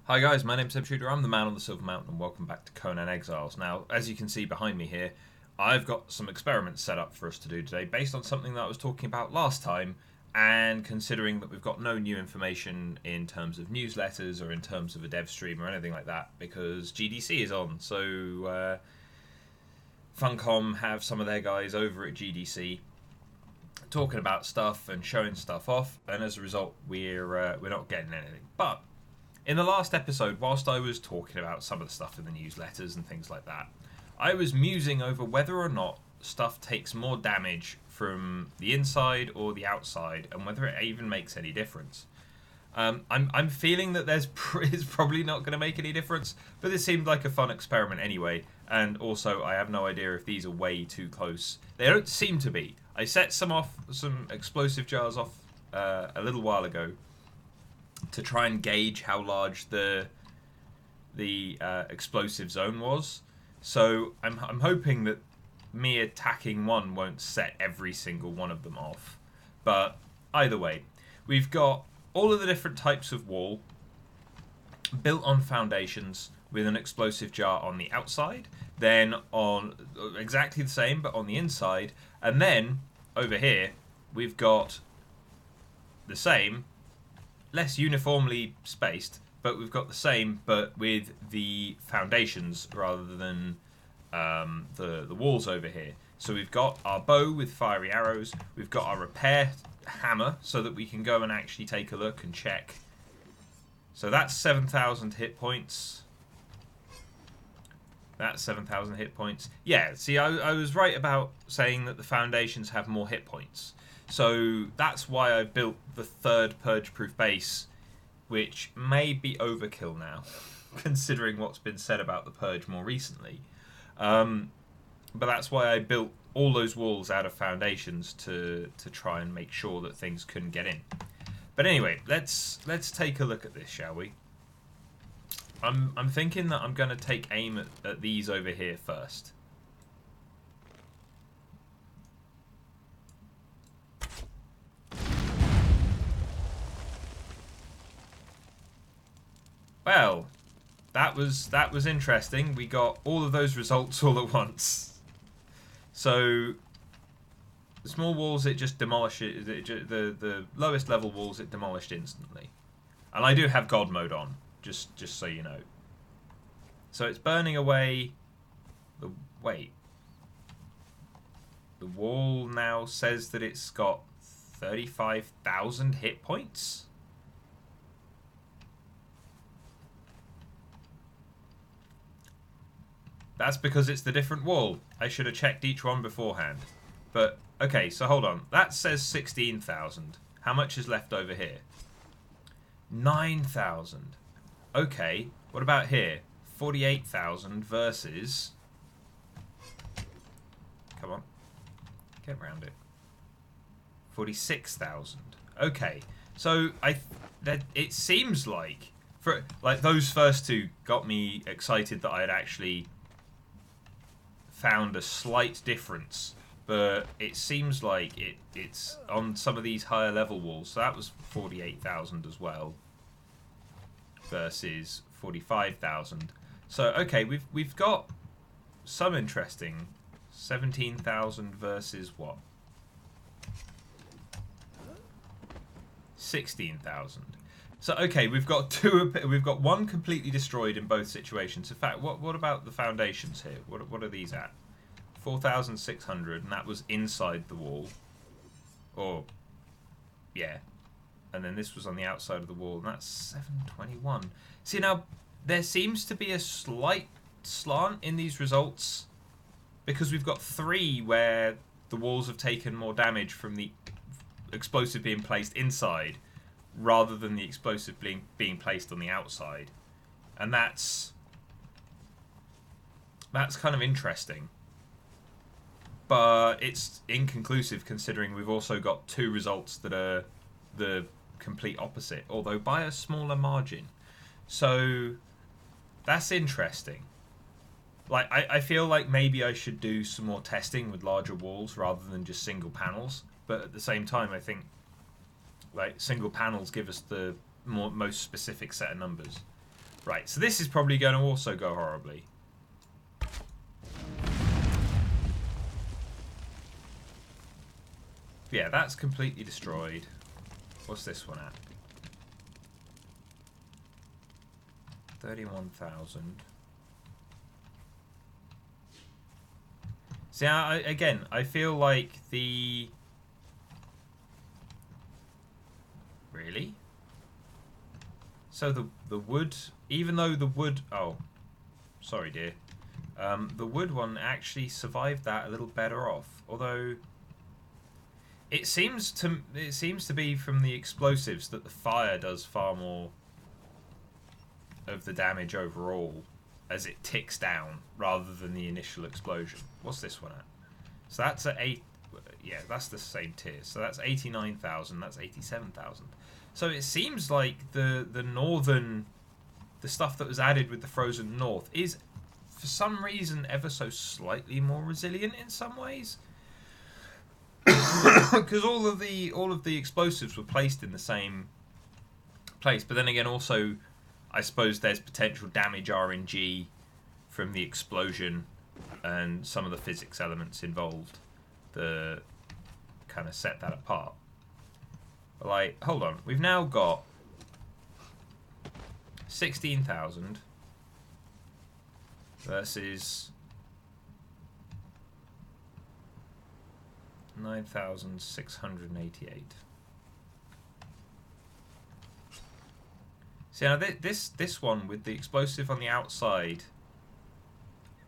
Hi guys, my name's Shooter. I'm the man on the Silver Mountain, and welcome back to Conan Exiles. Now, as you can see behind me here, I've got some experiments set up for us to do today based on something that I was talking about last time, and considering that we've got no new information in terms of newsletters or in terms of a dev stream or anything like that, because GDC is on. So Funcom have some of their guys over at GDC talking about stuff and showing stuff off, and as a result, we're not getting anything. But in the last episode, whilst I was talking about some of the stuff in the newsletters and things like that, I was musing over whether or not stuff takes more damage from the inside or the outside, and whether it even makes any difference. I'm feeling that it's probably not going to make any difference, but this seemed like a fun experiment anyway, and also I have no idea if these are way too close. They don't seem to be. I set some explosive jars off a little while ago to try and gauge how large the explosive zone was. So I'm hoping that me attacking one won't set every single one of them off. But either way, we've got all of the different types of wall built on foundations with an explosive jar on the outside, then on exactly the same but on the inside, and then over here we've got the same, less uniformly spaced, but we've got the same but with the foundations rather than the walls over here. So we've got our bow with fiery arrows, we've got our repair hammer so that we can go and actually take a look and check. So that's 7,000 hit points. That's 7,000 hit points. Yeah, see, I was right about saying that the foundations have more hit points. So that's why I built the third purge-proof base, which may be overkill now, considering what's been said about the purge more recently. But that's why I built all those walls out of foundations to try and make sure that things couldn't get in. But anyway, let's take a look at this, shall we? I'm thinking that I'm going to take aim at these over here first. Well, that was interesting. We got all of those results all at once. So the small walls, it just demolishes the lowest level walls. It demolished instantly, and I do have God mode on, just so you know. So it's burning away. Wait. The wall now says that it's got 35,000 hit points. That's because it's the different wall. I should have checked each one beforehand. But, okay, so hold on. That says 16,000. How much is left over here? 9,000. Okay, what about here? 48,000 versus... Come on. Get around it. 46,000. Okay, so it seems like... those first two got me excited that I had actually found a slight difference, but it seems like it's on some of these higher level walls. So that was 48,000 as well versus 45,000. So okay, we've got some interesting 17,000 versus what? 16,000. So okay, we've got one completely destroyed in both situations. In fact, what about the foundations here? What are these at? 4,600, and that was inside the wall. Or yeah. And then this was on the outside of the wall, and that's 721. See, now there seems to be a slight slant in these results, because we've got 3 where the walls have taken more damage from the explosive being placed inside rather than the explosive being placed on the outside. And that's kind of interesting. But it's inconclusive considering we've also got 2 results that are the complete opposite, although by a smaller margin. So that's interesting. Like, I feel like maybe I should do some more testing with larger walls rather than just single panels. But at the same time, I think like single panels give us the most specific set of numbers. Right, so this is probably going to also go horribly. Yeah, that's completely destroyed. What's this one at? 31,000. See, again, I feel like the... Really? So the wood, even though the wood... Oh, sorry, dear. The wood one actually survived that a little better off. Although, it seems to be from the explosives that the fire does far more of the damage overall as it ticks down rather than the initial explosion. What's this one at? So that's at 8... Yeah, that's the same tier. So that's 89,000, that's 87,000. So it seems like the northern... The stuff that was added with the Frozen North is, for some reason, ever so slightly more resilient in some ways. Because all of the explosives were placed in the same place. But then again, also, I suppose there's potential damage RNG from the explosion and some of the physics elements involved that kind of set that apart. But like, hold on, we've now got 16,000 versus 9,688. See, now this one with the explosive on the outside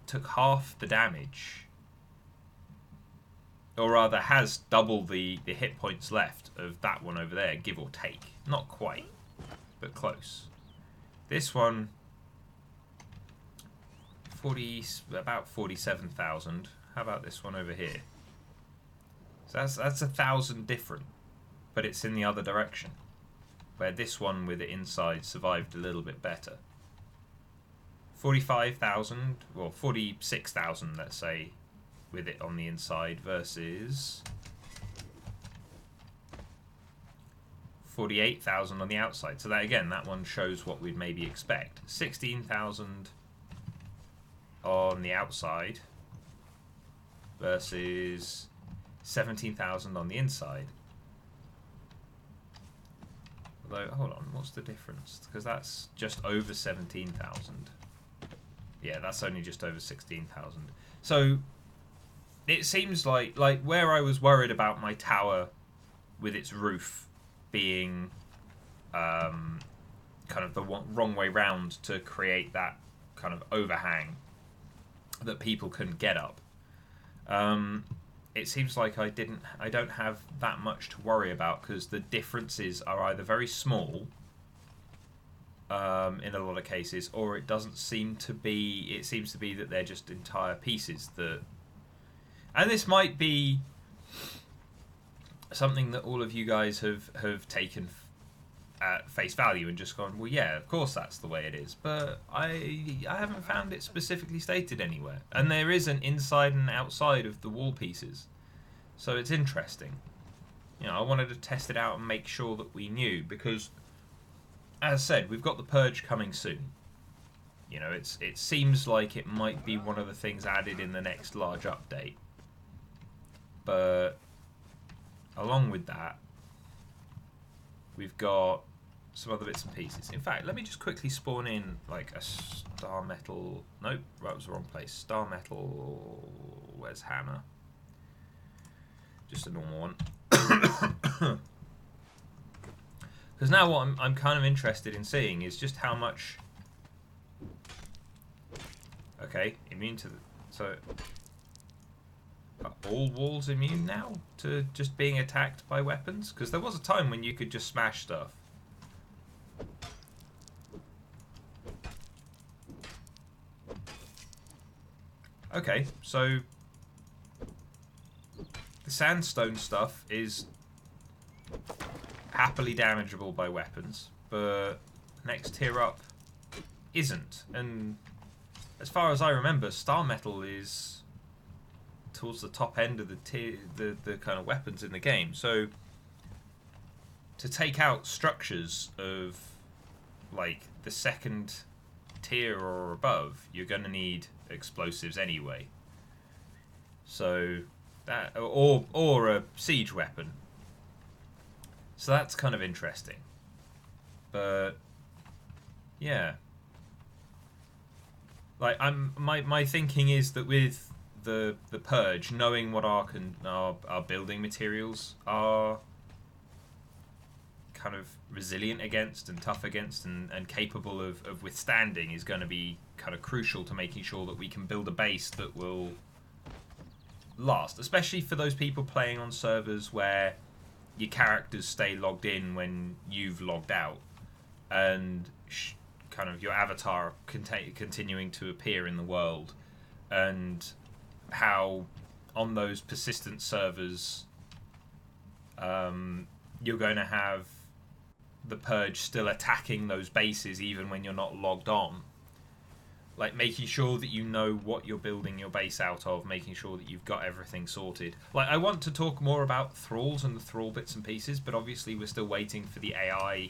took half the damage, or rather has double the hit points left of that one over there, give or take. Not quite, but close. This one, about 47,000. How about this one over here? So that's 1,000 different, but it's in the other direction, where this one with it inside survived a little bit better. 45,000, well 46,000, let's say, with it on the inside versus 48,000 on the outside. So that again, that one shows what we'd maybe expect. 16,000 on the outside versus 17,000 on the inside. Although, hold on, what's the difference? Because that's just over 17,000. Yeah, that's only just over 16,000. So it seems like where I was worried about my tower with its roof being kind of the wrong way round to create that kind of overhang that people couldn't get up. It seems like I don't have that much to worry about because the differences are either very small in a lot of cases, or it doesn't seem to be. It seems to be that they're just entire pieces that. And this might be something that all of you guys have taken at face value and just gone, well, yeah, of course that's the way it is. But I haven't found it specifically stated anywhere. And there is an inside and outside of the wall pieces. So it's interesting. You know, I wanted to test it out and make sure that we knew, because, as I said, we've got the Purge coming soon. You know, it seems like it might be one of the things added in the next large update. But along with that, we've got some other bits and pieces. In fact, let me just quickly spawn in like a star metal. Nope, that was the wrong place. Star metal. Where's hammer? Just a normal one. Because now what I'm kind of interested in seeing is just how much. Okay, immune to the. So. Are all walls immune now to just being attacked by weapons? Because there was a time when you could just smash stuff. Okay, so the sandstone stuff is happily damageable by weapons, but next tier up isn't. And as far as I remember, star metal is towards the top end of the tier, the kind of weapons in the game. So to take out structures of like the second tier or above, you're going to need explosives anyway. So that, or a siege weapon. So that's kind of interesting. But yeah, like my thinking is that with the purge, knowing what our building materials are kind of resilient against and tough against and capable of withstanding is going to be kind of crucial to making sure that we can build a base that will last, especially for those people playing on servers where your characters stay logged in when you've logged out, and kind of your avatar continuing to appear in the world, and how on those persistent servers you're going to have the purge still attacking those bases even when you're not logged on. Like making sure that you know what you're building your base out of, making sure that you've got everything sorted. Like, I want to talk more about thralls and the thrall bits and pieces, but obviously we're still waiting for the AI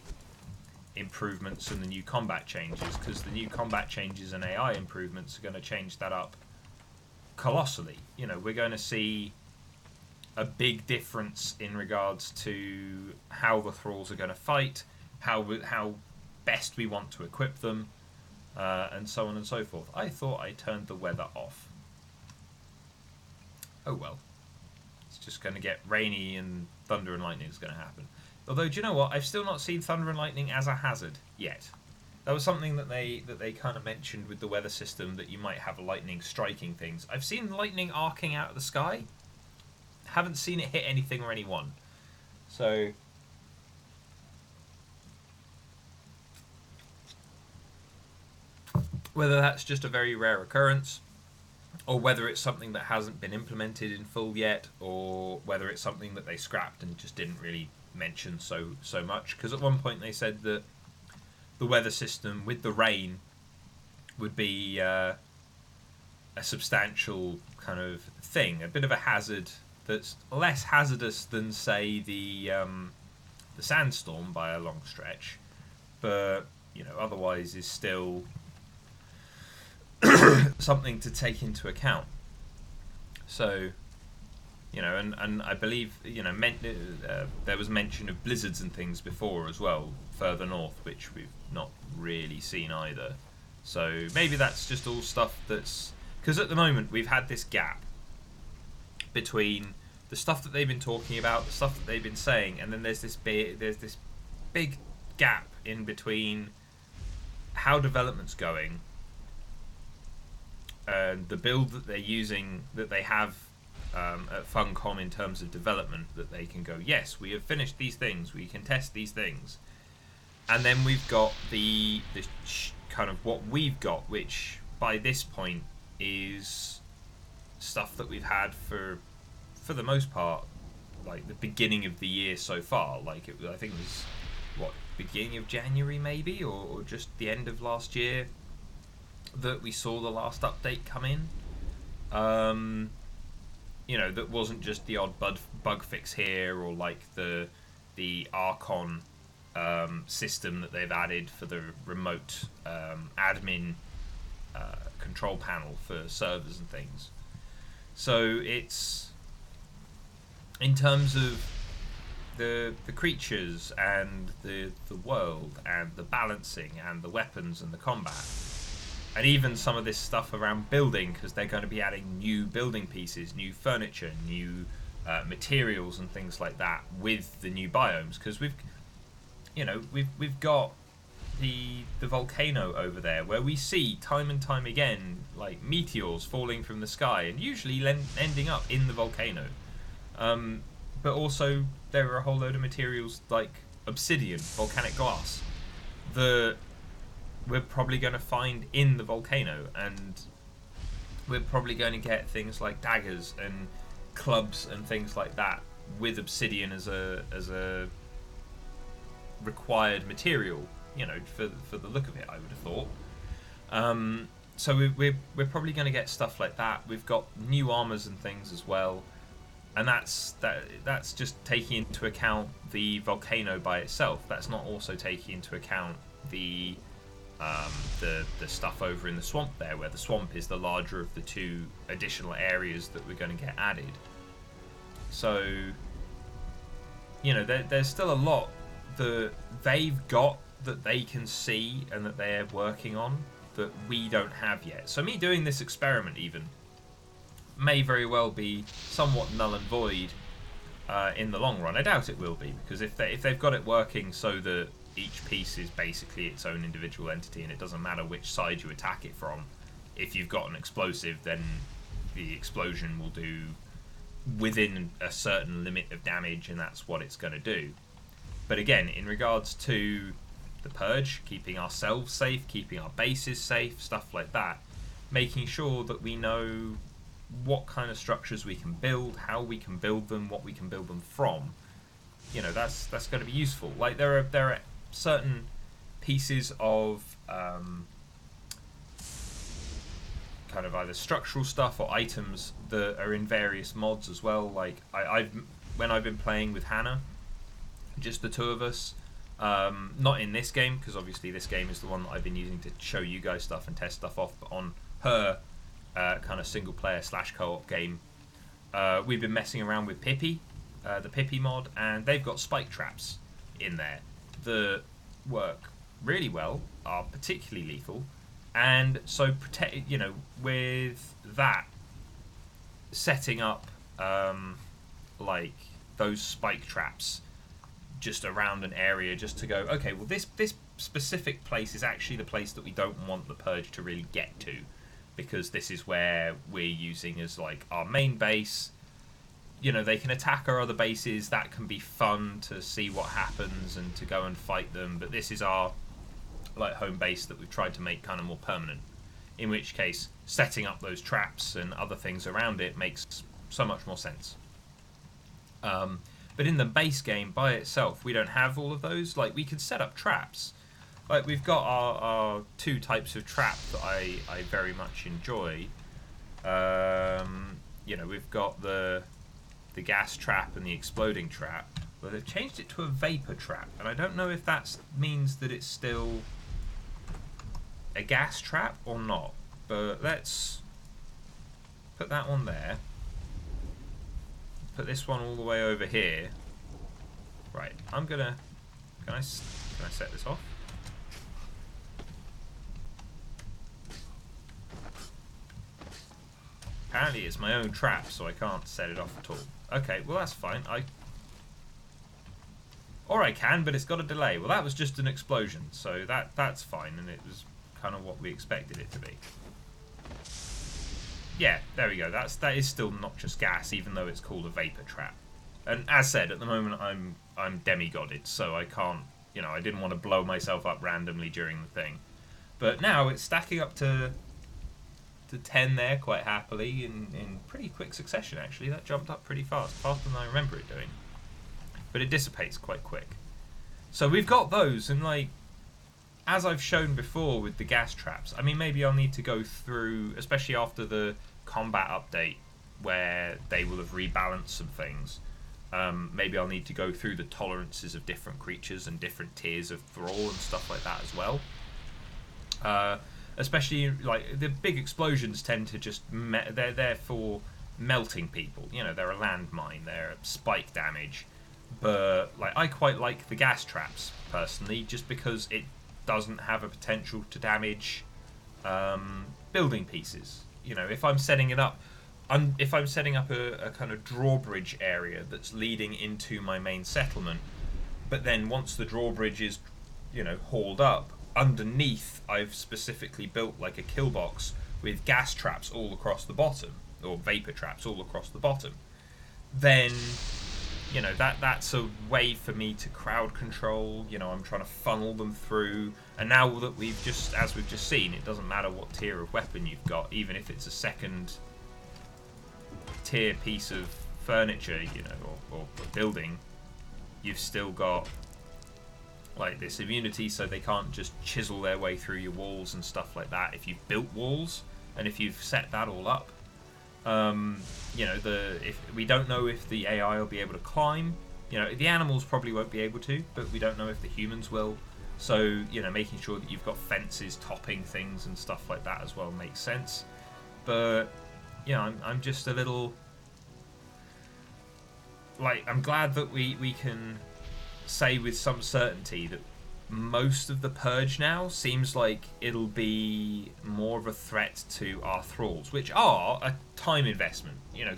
improvements and the new combat changes, because the new combat changes and AI improvements are going to change that up colossally. You know, we're going to see a big difference in regards to how the thralls are going to fight, how best we want to equip them, and so on and so forth. I thought I turned the weather off. Oh well. It's just going to get rainy and thunder and lightning is going to happen. Although, do you know what? I've still not seen thunder and lightning as a hazard yet. That was something that they kind of mentioned with the weather system, that you might have lightning striking things. I've seen lightning arcing out of the sky. Haven't seen it hit anything or anyone. So whether that's just a very rare occurrence, or whether it's something that hasn't been implemented in full yet, or whether it's something that they scrapped and just didn't really mention so much. Because at one point they said that the weather system with the rain would be a substantial kind of thing, a bit of a hazard that's less hazardous than, say, the sandstorm by a long stretch, but you know, otherwise is still something to take into account. So, you know, and I believe, you know, there was mention of blizzards and things before as well, further north, which we've not really seen either. So maybe that's just all stuff that's... Because at the moment we've had this gap between the stuff that they've been talking about, the stuff that they've been saying, and then there's this big gap in between how development's going and the build that they're using, that they have at Funcom in terms of development, that they can go, yes, we have finished these things, we can test these things. And then we've got the kind of what we've got, which by this point is stuff that we've had for the most part, like the beginning of the year so far. Like I think it was, what, beginning of January maybe, or just the end of last year that we saw the last update come in. You know, that wasn't just the odd bug fix here, or like the Archon system that they've added for the remote admin control panel for servers and things. So it's, in terms of the creatures and the world and the balancing and the weapons and the combat, and even some of this stuff around building, because they're going to be adding new building pieces, new furniture, new materials and things like that with the new biomes. Because we've got the volcano over there, where we see time and time again like meteors falling from the sky and usually ending up in the volcano. But also there are a whole load of materials like obsidian, volcanic glass, that we're probably going to find in the volcano, and we're probably going to get things like daggers and clubs and things like that with obsidian as a required material, you know, for the look of it, I would have thought. So we're probably going to get stuff like that. We've got new armors and things as well, and that's just taking into account the volcano by itself. That's not also taking into account the The stuff over in the swamp there, where the swamp is the larger of the two additional areas that we're going to get added. So, you know, there's still a lot that they've got that they can see and that they're working on that we don't have yet. So me doing this experiment even may very well be somewhat null and void in the long run. I doubt it will be, because if they've got it working so that each piece is basically its own individual entity and it doesn't matter which side you attack it from, if you've got an explosive, then the explosion will do within a certain limit of damage, and that's what it's going to do. But again, in regards to the purge, keeping ourselves safe, keeping our bases safe, stuff like that, making sure that we know what kind of structures we can build, how we can build them, what we can build them from, you know, that's going to be useful. Like there are certain pieces of kind of either structural stuff or items that are in various mods as well. Like when I've been playing with Hannah, just the two of us, not in this game, because obviously this game is the one that I've been using to show you guys stuff and test stuff off, but on her kind of single player / co-op game, we've been messing around with Pippi, the Pippi mod, and they've got spike traps in there that work really well, are particularly lethal. And so, you know, with that, setting up like those spike traps just around an area, just to go, okay, well this specific place is actually the place that we don't want the purge to really get to, because this is where we're using as like our main base. You know, they can attack our other bases. That can be fun to see what happens and to go and fight them. But this is our like home base that we've tried to make kind of more permanent. In which case, setting up those traps and other things around it makes so much more sense. But in the base game by itself, we don't have all of those. Like, we could set up traps. Like, we've got our two types of trap that I very much enjoy. You know, we've got the gas trap and the exploding trap. But they've changed it to a vapor trap, and I don't know if that means that it's still a gas trap or not. But let's put that one there. Put this one all the way over here. Right, I'm gonna. Can I set this off? Apparently, it's my own trap, so I can't set it off at all. Okay, well that's fine. Or I can, but it's got a delay. Well, that was just an explosion, so that's fine, and it was kind of what we expected it to be. Yeah, there we go. That is still noxious gas, even though it's called a vapor trap. And as said, at the moment I'm demigodded, so I can't. You know, I didn't want to blow myself up randomly during the thing, but now it's stacking up to 10 there quite happily in pretty quick succession. Actually, that jumped up pretty fast, faster than I remember it doing. But it dissipates quite quick. So we've got those, and like, as I've shown before with the gas traps, I mean, maybe I'll need to go through, especially after the combat update, where they will have rebalanced some things. Maybe I'll need to go through the tolerances of different creatures and different tiers of thrall and stuff like that as well. Especially, like, the big explosions tend to just... they're there for melting people. You know, they're a landmine, they're spike damage. But, like, I quite like the gas traps, personally, just because it doesn't have a potential to damage building pieces. You know, if I'm setting it up... if I'm setting up a kind of drawbridge area that's leading into my main settlement, but then once the drawbridge is, you know, hauled up, underneath I've specifically built like a kill box with gas traps all across the bottom, or vapor traps all across the bottom, then, you know, that's a way for me to crowd control. You know, I'm trying to funnel them through, and now that as we've just seen, it doesn't matter what tier of weapon you've got, even if it's a second tier piece of furniture, you know, or building, you've still got like this immunity, so they can't just chisel their way through your walls and stuff like that if you've built walls and if you've set that all up. You know, if we don't know if the AI will be able to climb. You know, the animals probably won't be able to, but we don't know if the humans will. So, you know, making sure that you've got fences topping things and stuff like that as well makes sense. But, yeah, I'm just a little... Like, I'm glad that we can say with some certainty that most of the purge now seems like it'll be more of a threat to our thralls, which are a time investment. You know,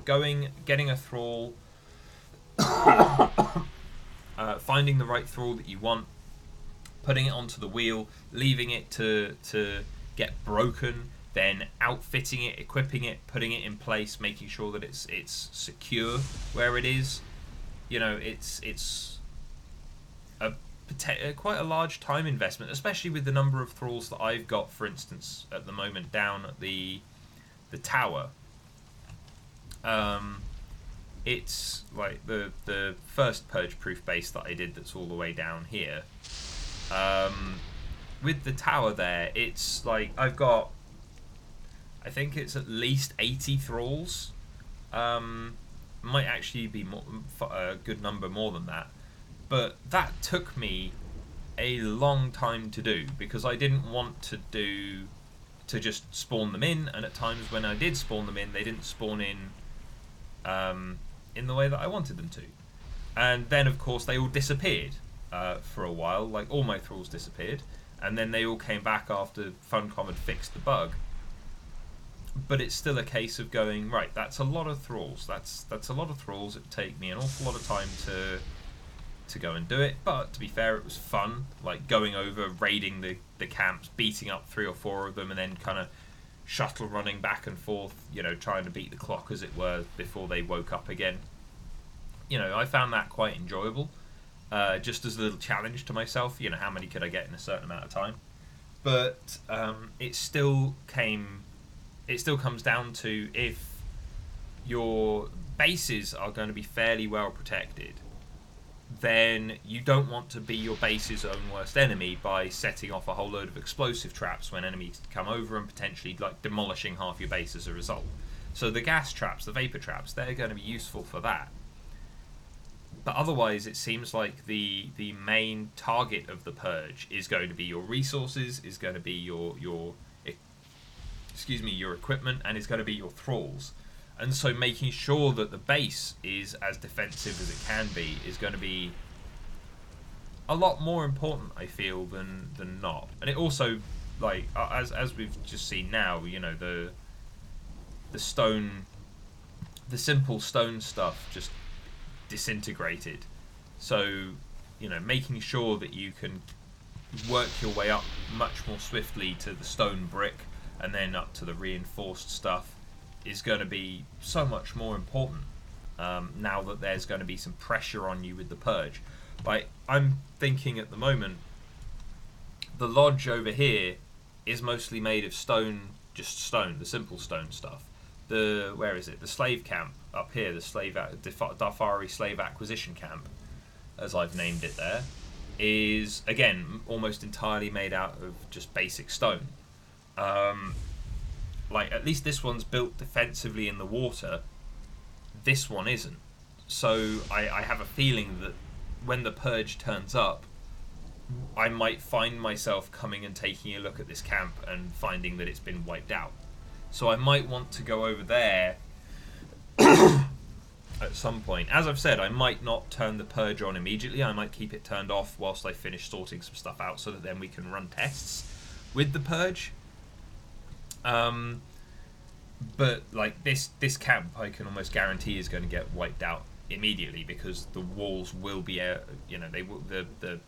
getting a thrall, finding the right thrall that you want, putting it onto the wheel, leaving it to get broken, then outfitting it, equipping it, putting it in place, making sure that it's secure where it is. You know, it's quite a large time investment, especially with the number of thralls that I've got, for instance, at the moment down at the tower. It's like the first purge proof base that I did that's all the way down here. With the tower there, it's like I've got, I think it's at least 80 thralls. Might actually be a good number more than that. But that took me a long time to do because I didn't want to just spawn them in, and at times when I did spawn them in, they didn't spawn in the way that I wanted them to. And then, of course, they all disappeared for a while. Like, all my thralls disappeared, and then they all came back after Funcom had fixed the bug. But it's still a case of going, right, that's a lot of thralls. That's a lot of thralls. It would take me an awful lot of time to go and do it, but to be fair, it was fun, like going over, raiding the camps, beating up 3 or 4 of them, and then kind of shuttle running back and forth, you know, trying to beat the clock, as it were, before they woke up again. You know, I found that quite enjoyable, just as a little challenge to myself. You know, how many could I get in a certain amount of time? But it still comes down to, if your bases are going to be fairly well protected, then you don't want to be your base's own worst enemy by setting off a whole load of explosive traps when enemies come over and potentially like demolishing half your base as a result. So the gas traps, the vapor traps, they're going to be useful for that. But otherwise, it seems like the main target of the purge is going to be your resources, is going to be your equipment, and is going to be your thralls. And so making sure that the base is as defensive as it can be is going to be a lot more important, I feel, than not. And it also, like, as we've just seen now, you know, the simple stone stuff just disintegrated. So, you know, making sure that you can work your way up much more swiftly to the stone brick and then up to the reinforced stuff is going to be so much more important now that there's going to be some pressure on you with the purge. Like, I'm thinking at the moment, the lodge over here is mostly made of stone, just stone, the simple stone stuff. Where is it? The slave camp up here, the Darfari slave acquisition camp, as I've named it there, is again almost entirely made out of just basic stone. Like, at least this one's built defensively in the water. This one isn't. So I have a feeling that when the purge turns up, I might find myself coming and taking a look at this camp and finding that it's been wiped out. So I might want to go over there at some point. As I've said, I might not turn the purge on immediately. I might keep it turned off whilst I finish sorting some stuff out, so that then we can run tests with the purge. But like this camp, I can almost guarantee is going to get wiped out immediately, because the walls will be, the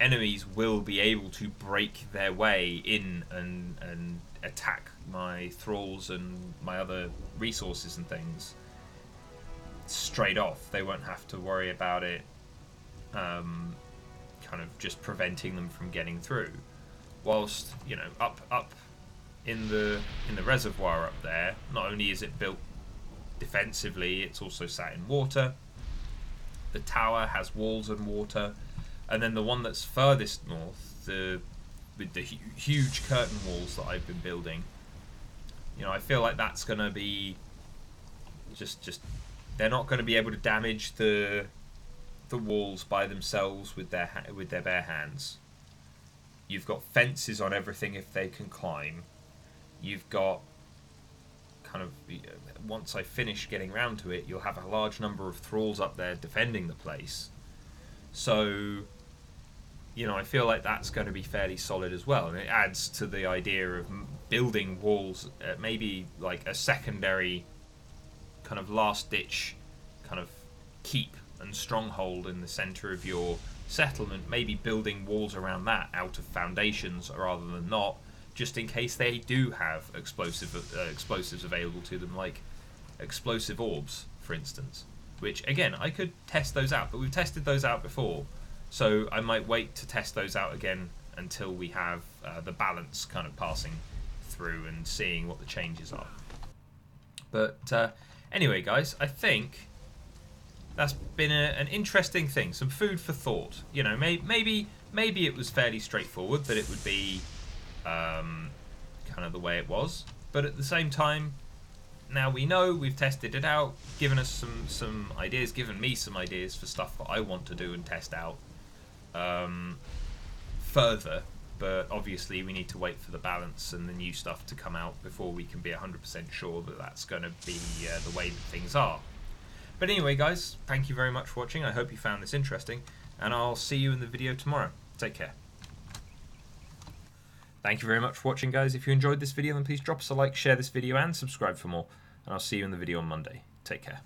enemies will be able to break their way in and attack my thralls and my other resources and things straight off. They won't have to worry about it kind of just preventing them from getting through. Whilst, you know, up in the reservoir up there, not only is it built defensively, it's also sat in water. The tower has walls and water, and then the one that's furthest north, with the huge curtain walls that I've been building, you know, I feel like that's going to be just they're not going to be able to damage the the walls by themselves with their bare hands. You've got fences on everything if they can climb. You've got kind of, once I finish getting round to it, you'll have a large number of thralls up there defending the place. So, I feel like that's going to be fairly solid as well, and it adds to the idea of building walls, maybe like a secondary kind of last ditch kind of keep and stronghold in the centre of your settlement, maybe building walls around that out of foundations rather than not, just in case they do have explosives available to them, like explosive orbs, for instance. Which, again, I could test those out, but we've tested those out before, so I might wait to test those out again until we have the balance kind of passing through and seeing what the changes are. But anyway, guys, I think that's been an interesting thing, some food for thought. Maybe it was fairly straightforward that it would be kind of the way it was, but at the same time, now we know, we've tested it out, given us some ideas, given me some ideas for stuff that I want to do and test out further. But obviously we need to wait for the balance and the new stuff to come out before we can be 100% sure that that's going to be the way that things are. But anyway, guys, thank you very much for watching. I hope you found this interesting, and I'll see you in the video tomorrow. Take care. Thank you very much for watching, guys. If you enjoyed this video, then please drop us a like, share this video, and subscribe for more. And I'll see you in the video on Monday. Take care.